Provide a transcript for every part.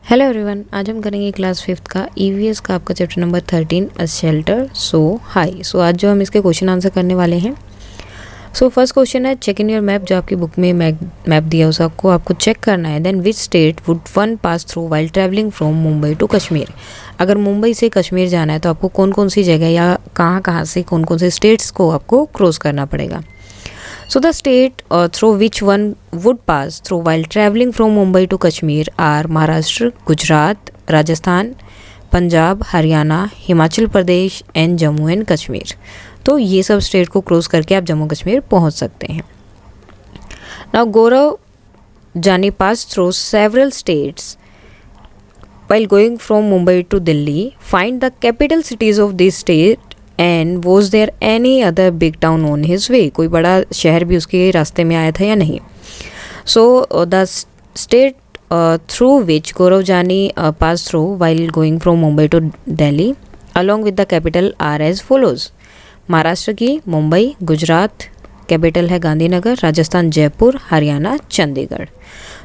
Hello everyone, आज हम करेंगे क्लास 5th का ईवीएस का आपका chapter number 13 a shelter so high. So आज जो हम इसके क्वेश्चन आंसर करने वाले हैं। सो फर्स्ट क्वेश्चन है, चेक इन योर मैप। जो आपकी बुक में मैप दिया उस आपको चेक करना है। Then which state would one pass through while travelling from Mumbai to Kashmir. अगर मुंबई से कश्मीर जाना है तो आपको कौन कौन सी जगह या कहाँ से कौन कौन से स्टेट्स को आपको क्रॉस करना पड़ेगा। So the state through which one would pass through while traveling from Mumbai to Kashmir are Maharashtra, Gujarat, Rajasthan, Punjab, Haryana, Himachal Pradesh and Jammu and Kashmir. तो ये सब स्टेट को क्रॉस करके आप जम्मू कश्मीर पहुंच सकते हैं। Now Gaurav Jani pass through several states while going from Mumbai to Delhi. Find the capital cities of these states and was there any other big town on his way. कोई बड़ा शहर भी उसके रास्ते में आया था या नहीं। So the state through which Gaurav Jani pass through while going from Mumbai to Delhi along with the capital are as follows. Maharashtra की मुंबई, गुजरात कैपिटल है Gandhinagar, Rajasthan Jaipur, Haryana Chandigarh.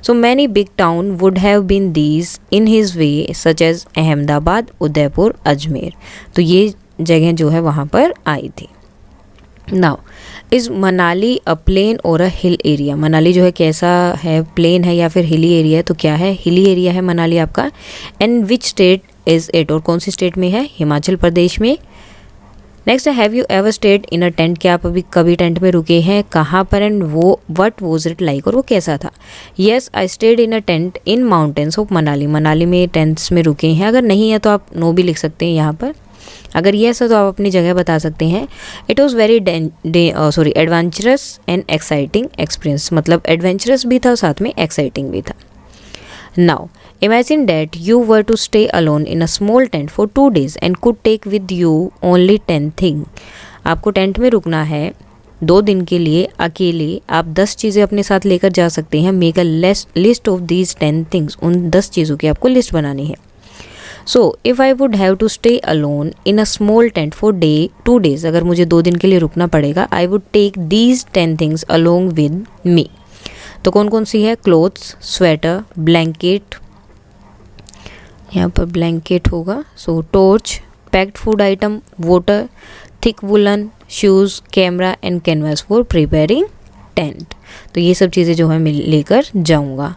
So many big town would have been these in his way such as Ahmedabad, Udaipur, Ajmer. तो ये जगह जो है वहाँ पर आई थी। Now is Manali a plain और अ हिल एरिया। मनाली जो है कैसा है, प्लेन है या फिर हिली एरिया है? तो क्या है, हिली एरिया है मनाली आपका। And which state is it, और कौन सी स्टेट में है? हिमाचल प्रदेश में। नेक्स्ट है, have you ever stayed in a tent. क्या आप अभी कभी टेंट में रुके हैं? कहाँ पर एंड वो व्हाट वाज इट लाइक, और वो कैसा था? Yes I stayed in a tent in mountains of Manali. Manali में टेंट्स में रुके हैं। अगर नहीं है तो आप नो भी लिख सकते हैं यहाँ पर। अगर येस है तो आप अपनी जगह बता सकते हैं। It was very adventurous and exciting experience. मतलब एडवेंचरस भी था और साथ में एक्साइटिंग भी था। Now imagine that you were to stay alone in a small tent for 2 days and could take with you only 10 thing. आपको टेंट में रुकना है 2 दिन के लिए अकेले। आप 10 चीज़ें अपने साथ लेकर जा सकते हैं। Make a list of these 10 things. उन 10 चीज़ों की आपको लिस्ट बनानी है। So if I would have to stay alone in a small tent for 2 days, अगर मुझे 2 दिन के लिए रुकना पड़ेगा, I would take these 10 things along with me. तो कौन कौन सी है? क्लोथ्स, स्वेटर, ब्लैंकेट, यहाँ पर ब्लैंकेट होगा। So torch, packed food item, water, thick woollen, shoes, camera and canvas for preparing tent. तो ये सब चीज़ें जो है मैं लेकर जाऊँगा।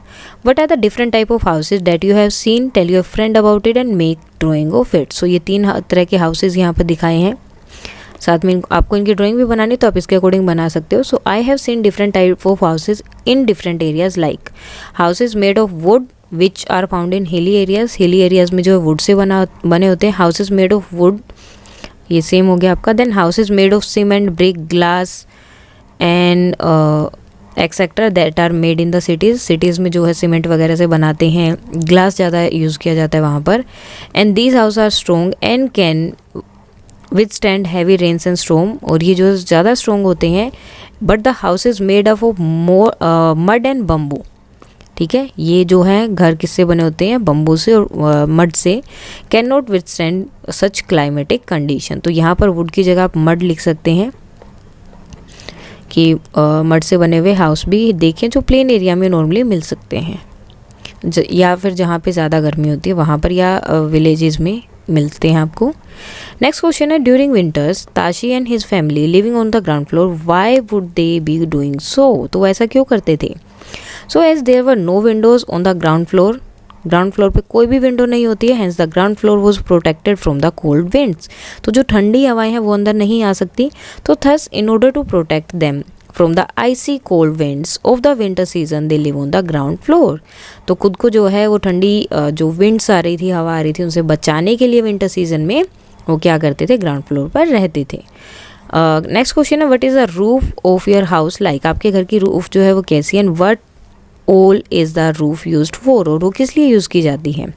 What are the different type of houses that you have seen, tell your friend about it and make drawing of it. So ये 3 तरह के हाउसेज यहाँ पर दिखाए हैं। साथ में आपको इनकी ड्राइंग भी बनानी तो आप इसके अकॉर्डिंग बना सकते हो। So I have seen different type of houses in different areas like houses made of wood which are found in hilly areas. Hilly areas में जो है वुड से बने होते हैं। हाउसेज मेड ऑफ वुड, ये सेम हो गया आपका। Then houses made of cement, brick, glass and etcetera that are made in the cities. Cities में जो है सीमेंट वगैरह से बनाते हैं, ग्लास ज़्यादा यूज़ किया जाता है वहाँ पर। And these house are strong and can withstand heavy rains and storm. और ये जो ज़्यादा स्ट्रॉन्ग होते हैं। But the house is made of mud and bamboo. ठीक है, ये जो है घर किससे बने होते हैं? बम्बू से और मड से। Can not withstand such climatic condition. तो यहाँ पर वुड की जगह आप मड लिख सकते हैं कि मड से बने हुए हाउस भी देखें जो प्लेन एरिया में नॉर्मली मिल सकते हैं, या फिर जहाँ पे ज़्यादा गर्मी होती है वहाँ पर, या विलेजेस में मिलते हैं आपको। नेक्स्ट क्वेश्चन है, during winters Tashi and his family living on the ground floor, why would they be doing so. तो ऐसा क्यों करते थे? So as there were no windows on the ground floor. Ground floor पे कोई भी विंडो नहीं होती है। Hence the ground floor was protected from the cold winds. तो जो ठंडी हवाएं हैं वो अंदर नहीं आ सकती। तो thus in order to protect them from the icy cold winds of the winter season they live on the ground floor. तो खुद को जो है वो ठंडी जो विंड्स आ रही थी, हवा आ रही थी, उनसे बचाने के लिए विंटर सीजन में वो क्या करते थे? ग्राउंड फ्लोर पर रहते थे। नेक्स्ट क्वेश्चन है, what is the roof of your house like. आपके घर की रूफ जो है वो कैसी है? And what all is the roof used for, और वो किस लिए यूज़ की जाती है?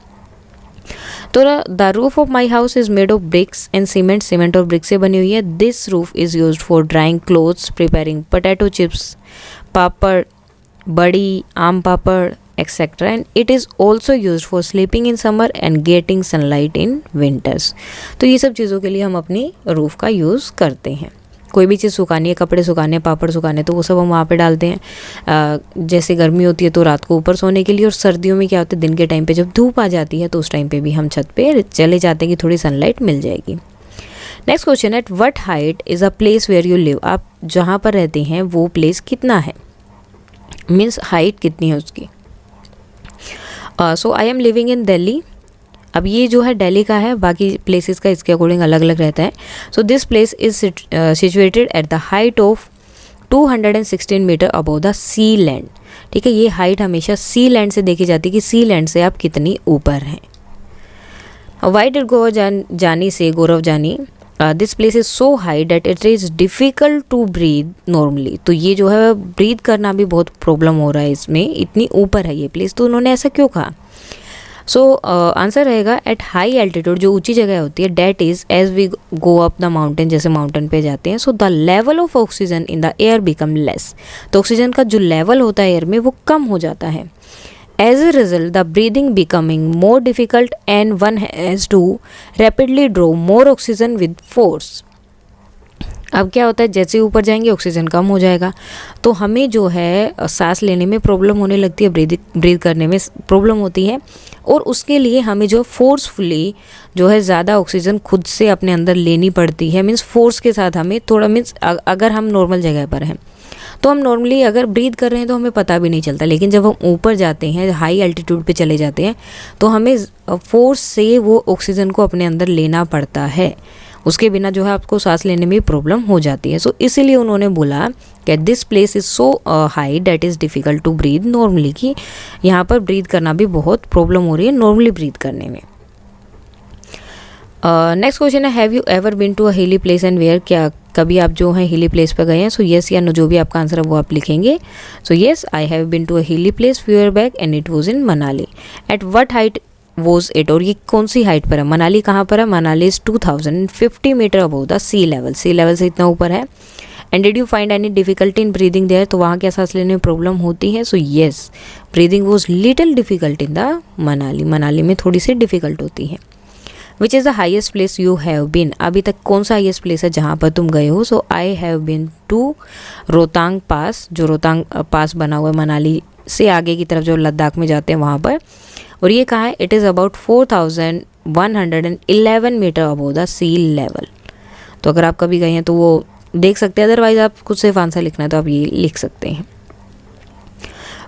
तो the roof of my house is made of BRICS and cement. Cement और ब्रिक से बनी हुई है। This roof is used for drawing clothes, preparing potato chips, पापड़, बड़ी, आम पापड़ etcetera. And it is also used for sleeping in summer and getting sunlight in winters. तो ये सब चीज़ों के लिए हम अपनी रूफ का यूज़ करते हैं। कोई भी चीज़ सुखानी है, कपड़े सुखाने हैं, पापड़ सुखाने, तो वो सब हम वहाँ पे डालते हैं। जैसे गर्मी होती है तो रात को ऊपर सोने के लिए, और सर्दियों में क्या होता है दिन के टाइम पे जब धूप आ जाती है तो उस टाइम पे भी हम छत पे चले जाते हैं कि थोड़ी सनलाइट मिल जाएगी। नेक्स्ट क्वेश्चन है, what height is a place where you live. आप जहाँ पर रहते हैं वो प्लेस कितना है, मीन्स हाइट कितनी है उसकी। So I am living in Delhi. अब ये जो है दिल्ली का है, बाकी प्लेसेस का इसके अकॉर्डिंग अलग अलग रहता है। So this place is situated at the height of 216 metre above the sea land. ठीक है, ये हाइट हमेशा सी लैंड से देखी जाती है कि सी लैंड से आप कितनी ऊपर हैं। वाई डिड जानी से Gaurav Jani, this place is so high that it is difficult to breathe normally. तो ये जो है ब्रीथ करना भी बहुत प्रॉब्लम हो रहा है इसमें, इतनी ऊपर है ये प्लेस, तो उन्होंने ऐसा क्यों कहा। सो आंसर रहेगा एट हाई एल्टीट्यूड, जो ऊंची जगह होती है, that is as we go up the mountain, जैसे माउंटेन पे जाते हैं, so the level of oxygen in the air become less. तो ऑक्सीजन का जो लेवल होता है एयर में वो कम हो जाता है। As a result, the breathing becoming more difficult and one has to rapidly draw more oxygen with force. अब क्या होता है, जैसे ऊपर जाएंगे ऑक्सीजन कम हो जाएगा, तो हमें जो है सांस लेने में प्रॉब्लम होने लगती है, ब्रीथ करने में प्रॉब्लम होती है, और उसके लिए हमें जो फोर्सफुली जो है ज़्यादा ऑक्सीजन खुद से अपने अंदर लेनी पड़ती है। मीन्स फोर्स के साथ हमें थोड़ा, मीन्स अगर हम नॉर्मल जगह पर हैं तो हम नॉर्मली अगर ब्रीथ कर रहे हैं तो हमें पता भी नहीं चलता, लेकिन जब हम ऊपर जाते हैं, हाई एल्टीट्यूड पे चले जाते हैं, तो हमें फोर्स से वो ऑक्सीजन को अपने अंदर लेना पड़ता है। उसके बिना जो है आपको सांस लेने में प्रॉब्लम हो जाती है। सो इसीलिए उन्होंने बोला कि this place is so high that is difficult to breathe normally, कि यहाँ पर ब्रीथ करना भी बहुत प्रॉब्लम हो रही है नॉर्मली ब्रीथ करने में। नेक्स्ट क्वेश्चन है, have you ever been to a hilly place and where. क्या कभी आप जो है हिली प्लेस पर गए हैं। सो येस या नो, जो भी आपका आंसर है वो आप लिखेंगे। So yes, I have been to a hilly place few year back and it was in Manali. At what height was it, और ये कौन सी हाइट पर है, मनाली कहाँ पर है, Manali is 2050 metre above the sea level, sea level से इतना ऊपर है। And did you find any difficulty in breathing there, तो वहाँ क्या सांस लेने में प्रॉब्लम होती है। So yes, breathing was little difficult in the Manali, Manali में थोड़ी सी डिफिकल्ट होती है। Which is the highest place you have been, अभी तक कौन सा हाइएस्ट प्लेस है जहाँ पर तुम गए हो। So I have been to Rohtang pass, जो रोहतांग पास बना हुआ है मनाली से आगे की तरफ जो लद्दाख में जाते हैं वहाँ पर, और ये कहाँ है, it is about 4111 metre above the sea level. तो अगर आप कभी गए हैं तो वो देख सकते हैं, अदरवाइज आप खुद सिर्फ आंसर लिखना है तो आप ये लिख सकते हैं।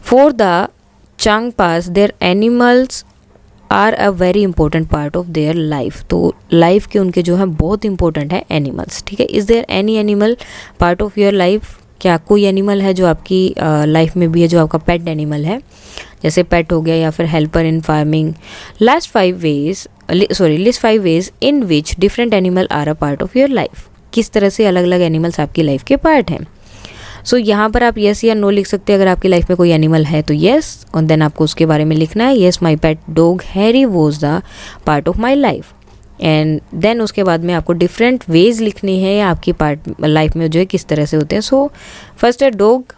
For the Changpa their animals are a very important part of their life, तो लाइफ के उनके जो है बहुत इंपॉर्टेंट है एनिमल्स। ठीक है, is there any animal part of your life, क्या कोई एनिमल है जो आपकी लाइफ में भी है, जो आपका पेट एनिमल है, जैसे पेट हो गया या फिर helper in farming. List 5 ways in which different animal are a part of your life, किस तरह से अलग अलग एनिमल्स आपकी लाइफ के पार्ट हैं। सो यहाँ पर आप येस या नो लिख सकते हैं। अगर आपकी लाइफ में कोई एनिमल है तो येस, और देन आपको उसके बारे में लिखना है, yes my pet dog Harry was the part of my life. And then उसके बाद में आपको डिफरेंट वेज लिखने हैं आपकी पार्ट लाइफ में जो है किस तरह से होते हैं। सो फर्स्ट है dog,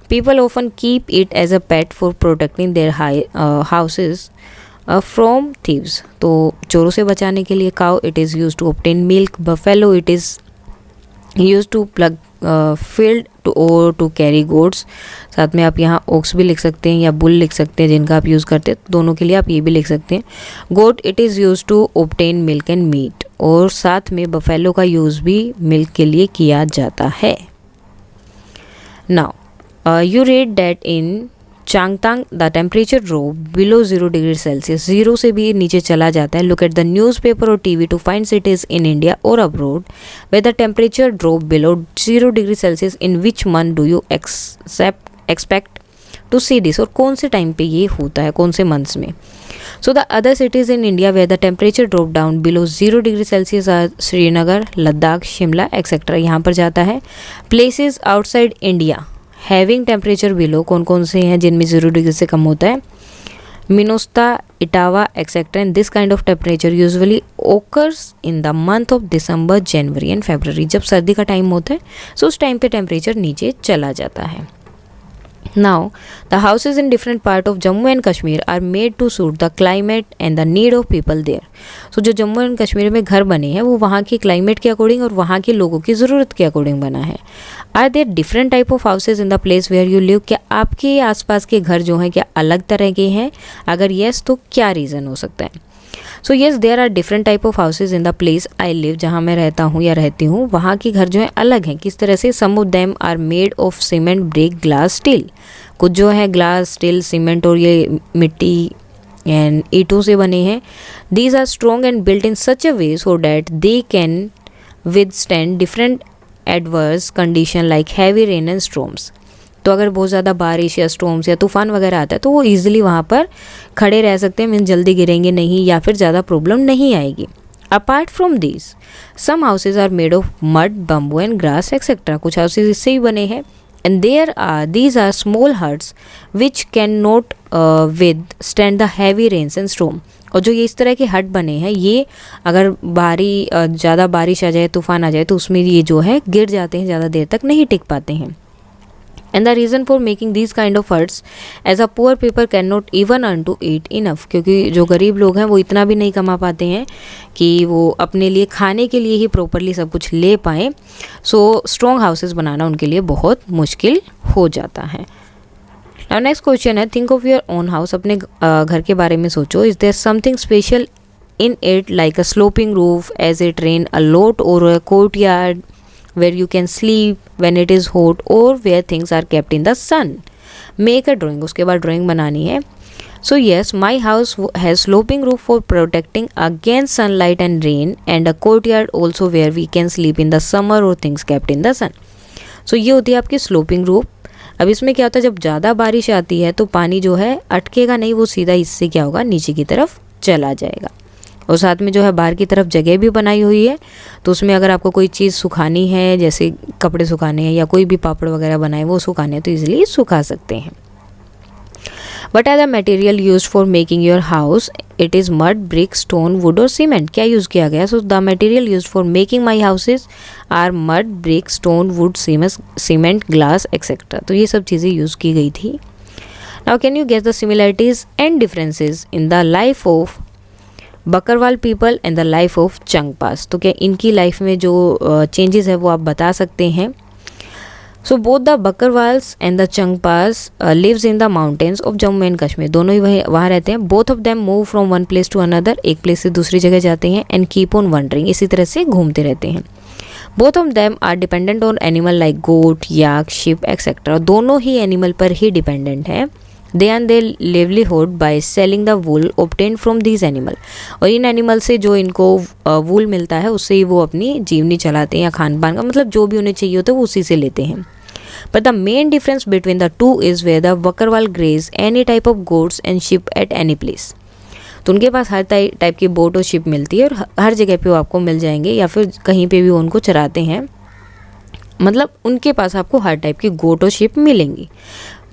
people often keep it as a pet for protecting their houses from thieves, तो चोरों से बचाने के लिए। Cow, it is use to obtain milk. Buffalo, it is use to plough field to carry goods. साथ में आप यहाँ ओक्स भी लिख सकते हैं या बुल लिख सकते हैं, जिनका आप यूज़ करते हैं, दोनों के लिए आप ये भी लिख सकते हैं। Goat, it is use to obtain milk and meat, और साथ में बफेलो का यूज़ भी मिल्क के लिए किया जाता है। Now you read that in Changthang the temperature drop below 0 degree Celsius, 0 से भी नीचे चला जाता है। लुक एट द न्यूज़पेपर और TV to find cities in India और abroad where the temperature drop below 0 degree Celsius, in which month do you expect to see this, और कौन से टाइम पे ये होता है, कौन से मंथ्स में। So the other cities in India where the temperature drop down below 0 degree Celsius are Srinagar, Ladakh, Shimla etcetera, यहाँ पर जाता है। Places outside India having temperature below, कौन कौन से हैं जिनमें 0 डिग्री से कम होता है, Minnesota, Etawah etcetera. And this kind of temperature usually occurs in the month of December, January and February, जब सर्दी का टाइम होता है सो उस टाइम पे टेम्परेचर नीचे चला जाता है। Now, the houses in different part of Jammu and Kashmir are made to suit the climate and the need of people there. So जो जम्मू एंड कश्मीर में घर बने हैं वो वहाँ के क्लाइमेट के अकॉर्डिंग और वहाँ के लोगों की ज़रूरत के अकॉर्डिंग बना है. Are there different type of houses in the place where you live? क्या आपके आसपास के घर जो हैं क्या अलग तरह के हैं? अगर येस तो क्या रीज़न हो सकता है? So yes, there are different type of houses in the place I live. जहाँ मैं रहता हूँ या रहती हूँ वहाँ के घर जो हैं अलग हैं. किस तरह से? Some of them are made of cement, brick, glass, steel. कुछ जो है ग्लास, स्टील, सीमेंट और ये मिट्टी एंड ईंटों से बने हैं. These are strong and built in such a way so that they can withstand different adverse condition like heavy rain and storms. तो अगर बहुत ज़्यादा बारिश या स्टॉर्म्स या तूफान वगैरह आता है तो वो ईजिली वहाँ पर खड़े रह सकते हैं. मीन्स जल्दी गिरेंगे नहीं या फिर ज़्यादा प्रॉब्लम नहीं आएगी. Apart from this some houses are made of mud, bamboo and grass etcetera. कुछ हाउसेज इससे ही बने हैं. And these are small huts which cannot withstand the heavy rains and storm. और जो ये इस तरह के हट बने हैं ये अगर ज़्यादा बारिश आ जाए, तूफान आ जाए तो उसमें ये जो है गिर जाते हैं, ज़्यादा देर तक नहीं टिक पाते हैं. And the reason for making these kind of huts as a poor people can not even earn to eat enough. क्योंकि जो गरीब लोग हैं वो इतना भी नहीं कमा पाते हैं कि वो अपने लिए खाने के लिए ही प्रॉपरली सब कुछ ले पाएँ. सो स्ट्रॉन्ग हाउसेस बनाना उनके लिए बहुत मुश्किल हो जाता है. नाउ नेक्स्ट क्वेश्चन है, think of your own house. अपने घर के बारे में सोचो. Is there something special in it like a sloping roof as it rain a lot or a courtyard where you can sleep when it is hot or where things are kept in the sun. Make a drawing. उसके बाद drawing बनानी है. So yes, my house has sloping roof for protecting against sunlight and rain and a courtyard also where we can sleep in the summer or things kept in the sun. So ये होती है आपकी sloping roof. अब इसमें क्या होता है, जब ज़्यादा बारिश आती है तो पानी जो है अटकेगा नहीं, वो सीधा इससे क्या होगा नीचे की तरफ चला जाएगा. और साथ में जो है बाहर की तरफ जगह भी बनाई हुई है. तो उसमें अगर आपको कोई चीज़ सुखानी है, जैसे कपड़े सुखाने हैं या कोई भी पापड़ वगैरह बनाए वो सुखाने हैं तो ईजिली सुखा सकते हैं. What are the material use for making your house? It is mud, brick, stone, wood और सीमेंट. क्या यूज़ किया गया? So the material use for making my houses are mud, brick, stone, wood, cement, glass etcetera. तो ये सब चीज़ें यूज़ की गई थी. Now can you guess the similarities and differences in the life of Bakarwal people and the life of Changpas? तो क्या इनकी लाइफ में जो चेंजेस है वो आप बता सकते हैं. So both the Bakarwals and the Changpas lives in the mountains of Jammu and Kashmir. दोनों ही वहाँ रहते हैं. Both of them move from one place to another. एक प्लेस से दूसरी जगह जाते हैं. And keep on wandering. इसी तरह से घूमते रहते हैं. Both of them are dependent on animal like goat, yak, sheep etcetera. दोनों ही एनिमल पर ही डिपेंडेंट हैं. They earn their livelihood by selling the wool obtained from these animal. और इन एनिमल से जो इनको वूल मिलता है उससे ही वो अपनी जीवनी चलाते हैं या खान पान का मतलब जो भी उन्हें चाहिए होता है वो उसी से लेते हैं. But the main difference between the two is where the Bakarwal graze any type of goats and sheep at any place. तो उनके पास हर टाइप की बोट और शिप मिलती है और हर जगह पे वो आपको मिल जाएंगे या फिर कहीं पे भी वो उनको चराते हैं. मतलब उनके पास आपको हर टाइप की गोट और शिप मिलेंगी.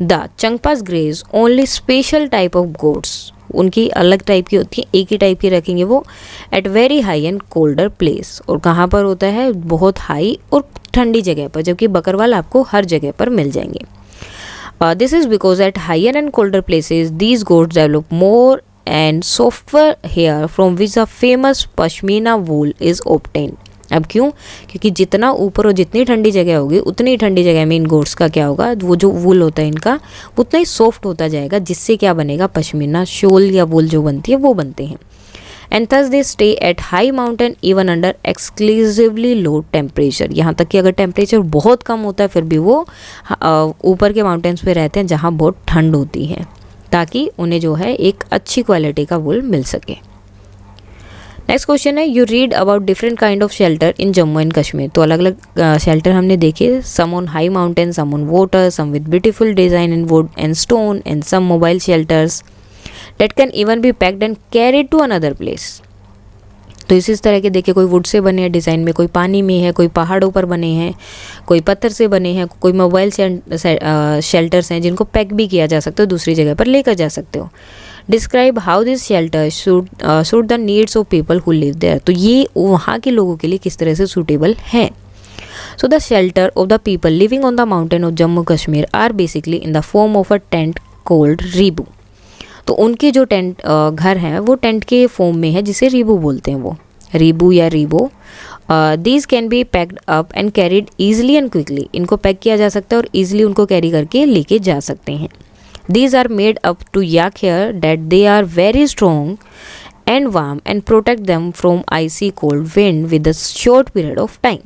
The Changpas graze only special type of goats. उनकी अलग टाइप की होती है, एक ही टाइप की रखेंगे वो. At very high and colder place. और कहाँ पर होता है? बहुत हाई और ठंडी जगह पर. जबकि बकरवाल आपको हर जगह पर मिल जाएंगे. This is because at higher and colder places these goats develop more and softer hair from which the famous pashmina wool is obtained. अब क्यों? क्योंकि जितना ऊपर और जितनी ठंडी जगह होगी उतनी ठंडी जगह में इन गोट्स का क्या होगा, वो जो वूल होता है इनका उतना ही सॉफ्ट होता जाएगा, जिससे क्या बनेगा? पश्मीना शॉल या वूल जो बनती है वो बनते हैं. And thus they stay at high mountain even under exclusively low temperature. यहाँ तक कि अगर टेम्परेचर बहुत कम होता है फिर भी वो ऊपर के माउंटेन्स पे रहते हैं जहाँ बहुत ठंड होती है, ताकि उन्हें जो है एक अच्छी क्वालिटी का वूल मिल सके. नेक्स्ट क्वेश्चन है, you read about different kind of shelter in Jammu and Kashmir. तो अलग अलग शेल्टर हमने देखे. Some on high mountain, some on water, some with beautiful design in wood and stone and some mobile shelters that can even be packed and carried to another place. तो इस तरह के देखिए, कोई वुड से बने हैं design में, कोई पानी में है, कोई पहाड़ों पर बने हैं, कोई पत्थर से बने हैं, कोई मोबाइल शेल्टर्स हैं जिनको पैक भी किया जा सकता है, दूसरी जगह पर लेकर जा सकते हो. Describe how this shelter suit the needs of people who live there. तो ये वहाँ के लोगों के लिए किस तरह से सूटेबल हैं. So the shelter of the people living on the mountain of Jammu Kashmir are basically in the form of a tent called रीबू। तो उनके जो टेंट घर हैं वो टेंट के फॉर्म में है जिसे रीबू बोलते हैं, वो रीबू या rebo. These can be packed up and carried easily and quickly. इनको पैक किया जा सकता है और ईजिली उनको कैरी करके लेके जा सकते हैं। These are made up to yak hair that they are very strong and warm and protect them from icy cold wind with a short period of time.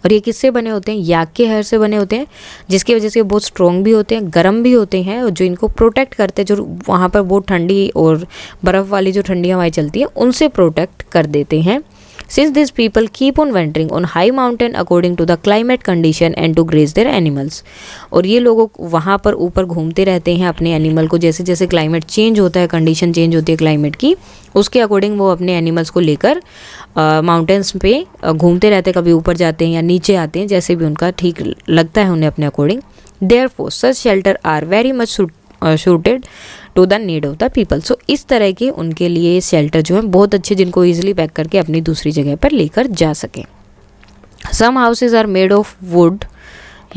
और ये किससे बने होते हैं? याक के हेयर से बने होते हैं, जिसकी वजह से बहुत स्ट्रॉन्ग भी होते हैं, गर्म भी होते हैं, और जो इनको प्रोटेक्ट करते हैं, जो वहाँ पर बहुत ठंडी और बर्फ़ वाली जो ठंडी हवाएं चलती हैं उनसे प्रोटेक्ट कर देते हैं। Since this people keep on wandering on high mountain according to the climate condition and to graze their animals. और ये लोग वहाँ पर ऊपर घूमते रहते हैं अपने एनिमल को, जैसे जैसे क्लाइमेट चेंज होता है, कंडीशन चेंज होती है क्लाइमेट की, उसके अकॉर्डिंग वो अपने एनिमल्स को लेकर माउंटेन्स पे घूमते रहते हैं, कभी ऊपर जाते हैं या नीचे आते हैं, जैसे भी उनका ठीक लगता है उन्हें अपने according. Therefore such shelter are very much suited to the need of the people. So इस तरह के उनके लिए शेल्टर जो है बहुत अच्छे, जिनको ईजिली पैक करके अपनी दूसरी जगह पर लेकर जा सकें। Some houses are made of wood,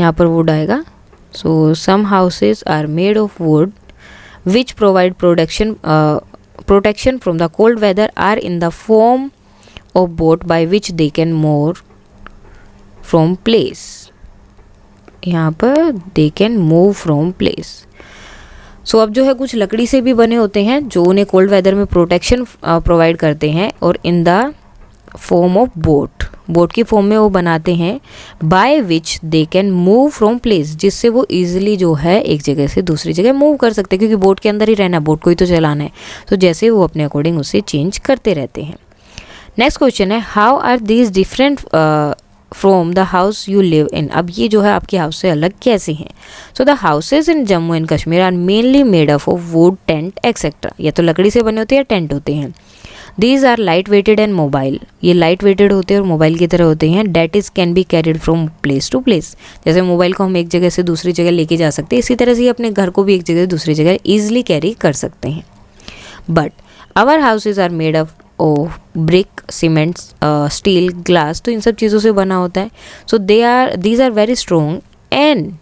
यहाँ पर वुड आएगा। So some houses are made of wood which provide protection from the cold weather are in the form of boat by which they can move from place। यहाँ पर they can move from place। सो अब जो है कुछ लकड़ी से भी बने होते हैं जो उन्हें कोल्ड वेदर में प्रोटेक्शन प्रोवाइड करते हैं, और in the form of boat, boat की फॉर्म में वो बनाते हैं, by which they can move from place, जिससे वो ईजिली जो है एक जगह से दूसरी जगह मूव कर सकते हैं, क्योंकि बोट के अंदर ही रहना, बोट को ही तो चलाना है, तो जैसे वो अपने अकॉर्डिंग उससे चेंज करते रहते हैं। नेक्स्ट क्वेश्चन है, how are these different from the house you live in. अब ये जो है आपके हाउस से अलग कैसे हैं? So the houses in Jammu and Kashmir are mainly made up of wood, tent etcetera. या तो लकड़ी से बने होते हैं या टेंट होते हैं। These are light weighted and mobile, ये लाइट वेटेड होते हैं और मोबाइल की तरह होते हैं। That is can be carried from place to place. जैसे मोबाइल को हम एक जगह से दूसरी जगह लेके जा सकते हैं, इसी तरह से ही अपने घर को भी एक जगह से दूसरी जगह ईजिली कैरी कर सकते हैं। But our houses are made up of brick, cement, steel, glass, तो इन सब चीज़ों से बना होता है। So these are very strong and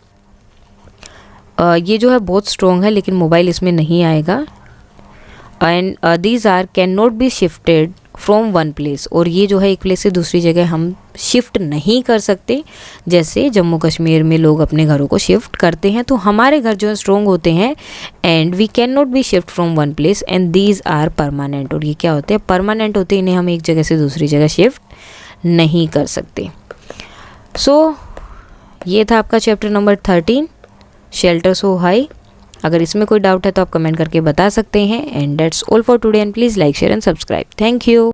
ये जो है बहुत स्ट्रॉन्ग है, लेकिन मोबाइल इसमें नहीं आएगा। And these are can not be shifted from one place, और ये जो है एक प्लेस से दूसरी जगह हम शिफ्ट नहीं कर सकते, जैसे जम्मू कश्मीर में लोग अपने घरों को शिफ्ट करते हैं। तो हमारे घर जो है स्ट्रॉन्ग होते हैं, and we can not be shift from one place, and these are permanent, और ये क्या होते हैं? परमानेंट होते हैं, इन्हें हम एक जगह से दूसरी जगह शिफ्ट नहीं कर सकते। सो ये था आपका chapter number 13, shelter so high. अगर इसमें कोई डाउट है तो आप कमेंट करके बता सकते हैं। And that's all for today, and please like, share and subscribe. Thank you.